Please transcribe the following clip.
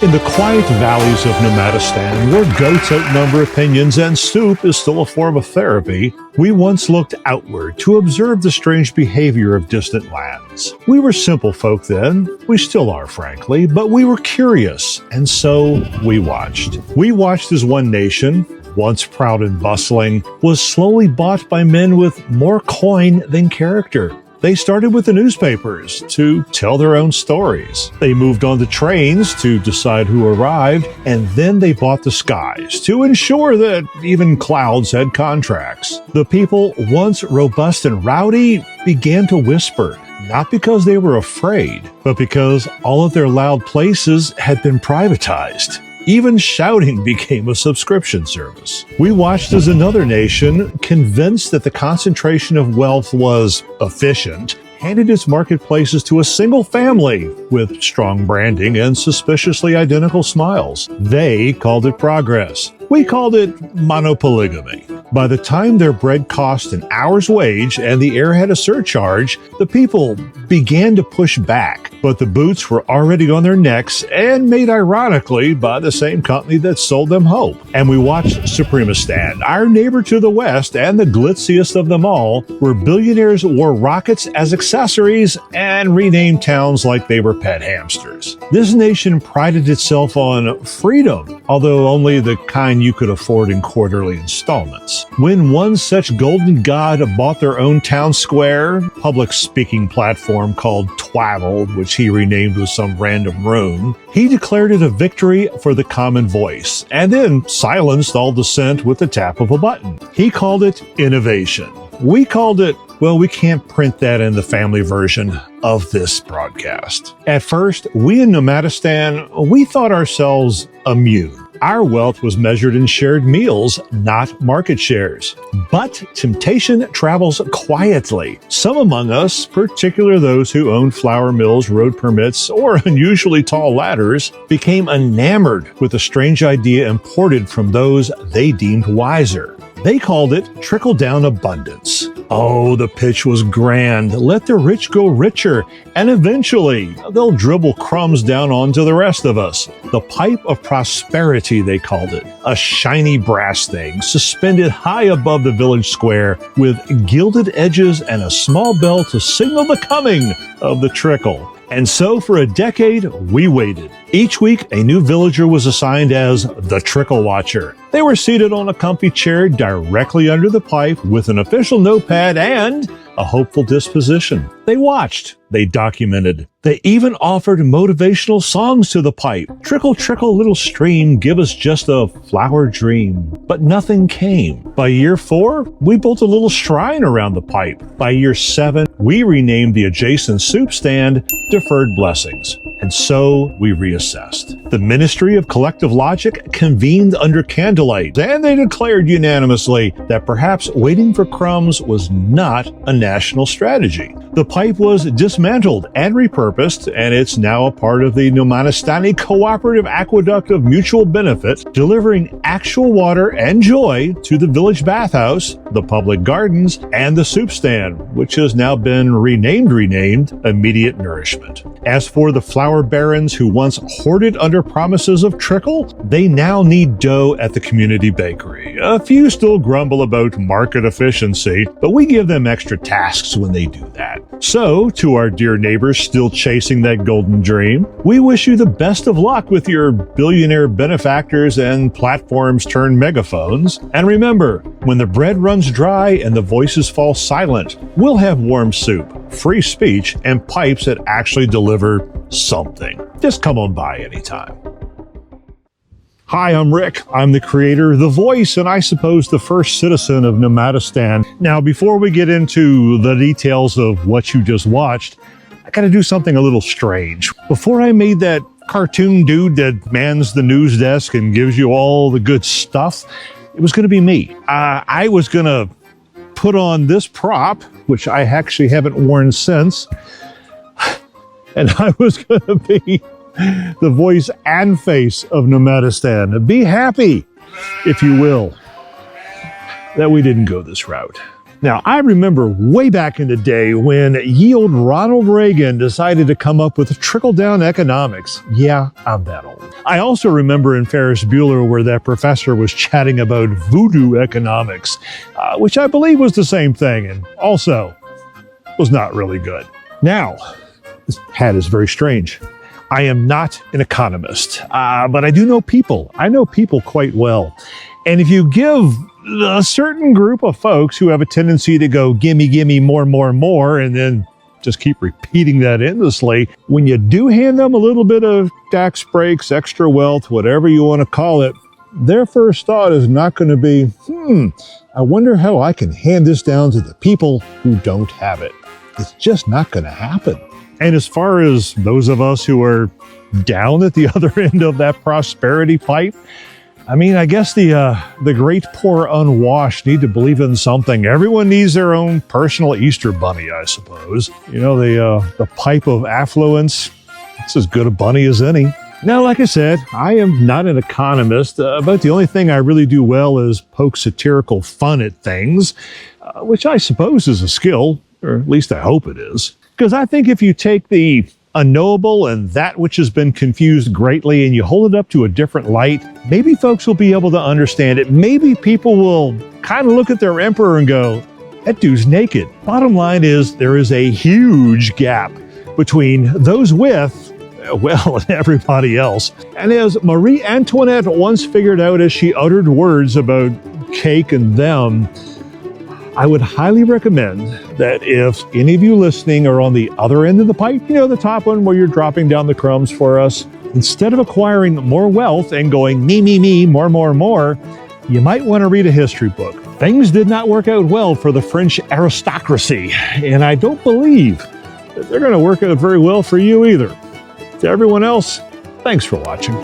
In the quiet valleys of Nomadistan, where goats outnumber opinions and soup is still a form of therapy, we once looked outward to observe the strange behavior of distant lands. We were simple folk then, we still are frankly, but we were curious, and so we watched. We watched as one nation, once proud and bustling, was slowly bought by men with more coin than character. They started with the newspapers to tell their own stories. They moved on to trains to decide who arrived, and then they bought the skies to ensure that even clouds had contracts. The people, once robust and rowdy, began to whisper, not because they were afraid, but because all of their loud places had been privatized. Even shouting became a subscription service. We watched as another nation, convinced that the concentration of wealth was efficient, handed its marketplaces to a single family with strong branding and suspiciously identical smiles. They called it progress. We called it monopolygamy. By the time their bread cost an hour's wage and the air had a surcharge, the people began to push back, but the boots were already on their necks and made ironically by the same company that sold them hope. And we watched Supremistan, our neighbor to the west and the glitziest of them all, where billionaires wore rockets as accessories and renamed towns like they were pet hamsters. This nation prided itself on freedom, although only the kind you could afford in quarterly installments. When one such golden god bought their own town square, public speaking platform called Twaddle, which he renamed with some random rune, he declared it a victory for the common voice, and then silenced all dissent with the tap of a button. He called it innovation. We called it, well, we can't print that in the family version of this broadcast. At first, we in Nomadistan, we thought ourselves immune. Our wealth was measured in shared meals, not market shares. But temptation travels quietly. Some among us, particularly those who owned flour mills, road permits, or unusually tall ladders, became enamored with a strange idea imported from those they deemed wiser. They called it trickle-down abundance. Oh, the pitch was grand. Let the rich go richer, and eventually they'll dribble crumbs down onto the rest of us. The pipe of prosperity, they called it. A shiny brass thing suspended high above the village square with gilded edges and a small bell to signal the coming of the trickle. And so for a decade, we waited. Each week, a new villager was assigned as the trickle watcher. They were seated on a comfy chair directly under the pipe with an official notepad and a hopeful disposition. They watched. They documented. They even offered motivational songs to the pipe. Trickle, trickle, little stream, give us just a flower dream. But nothing came. By year 4, we built a little shrine around the pipe. By year 7, we renamed the adjacent soup stand Deferred Blessings. And so we reassessed. The Ministry of Collective Logic convened under candlelight, and they declared unanimously that perhaps waiting for crumbs was not a national strategy. The pipe was dismantled and repurposed, and it's now a part of the Nomadistani Cooperative Aqueduct of Mutual Benefit, delivering actual water and joy to the village bathhouse, the public gardens, and the soup stand, which has now been renamed Immediate Nourishment. As for the flour barons who once hoarded under promises of trickle, they now need dough at the community bakery. A few still grumble about market efficiency, but we give them extra tasks when they do that. So, to our dear neighbors still chasing that golden dream, we wish you the best of luck with your billionaire benefactors and platforms turned megaphones. And remember, when the bread runs dry and the voices fall silent, we'll have warm soup, free speech, and pipes that actually deliver something. Just come on by anytime. Hi, I'm Rick. I'm the creator, the voice, and I suppose the first citizen of Nomadistan. Now, before we get into the details of what you just watched, I gotta do something a little strange. Before I made that cartoon dude that mans the news desk and gives you all the good stuff, it was gonna be me. I was gonna put on this prop, which I actually haven't worn since, and I was gonna be the voice and face of Nomadistan. Be happy, if you will, that we didn't go this route. Now, I remember way back in the day when ye old Ronald Reagan decided to come up with trickle-down economics. Yeah, I'm that old. I also remember in Ferris Bueller where that professor was chatting about voodoo economics, which I believe was the same thing and also was not really good. Now, this hat is very strange. I am not an economist, but I do know people. I know people quite well. And if you give a certain group of folks who have a tendency to go, gimme, gimme, more, and then just keep repeating that endlessly, when you do hand them a little bit of tax breaks, extra wealth, whatever you want to call it, their first thought is not going to be, I wonder how I can hand this down to the people who don't have it. It's just not going to happen. And as far as those of us who are down at the other end of that prosperity pipe, I mean, I guess the great poor unwashed need to believe in something. Everyone needs their own personal Easter bunny, I suppose. You know, the pipe of affluence, it's as good a bunny as any. Now, like I said, I am not an economist, but the only thing I really do well is poke satirical fun at things, which I suppose is a skill, or at least I hope it is. Because I think if you take the unknowable and that which has been confused greatly and you hold it up to a different light, maybe folks will be able to understand it. Maybe people will kind of look at their emperor and go, that dude's naked. Bottom line is there is a huge gap between those with, well, and everybody else. And as Marie Antoinette once figured out as she uttered words about cake and them, I would highly recommend that if any of you listening are on the other end of the pipe, you know, the top one where you're dropping down the crumbs for us, instead of acquiring more wealth and going me, more, you might want to read a history book. Things did not work out well for the French aristocracy, and I don't believe that they're going to work out very well for you either. To everyone else, thanks for watching.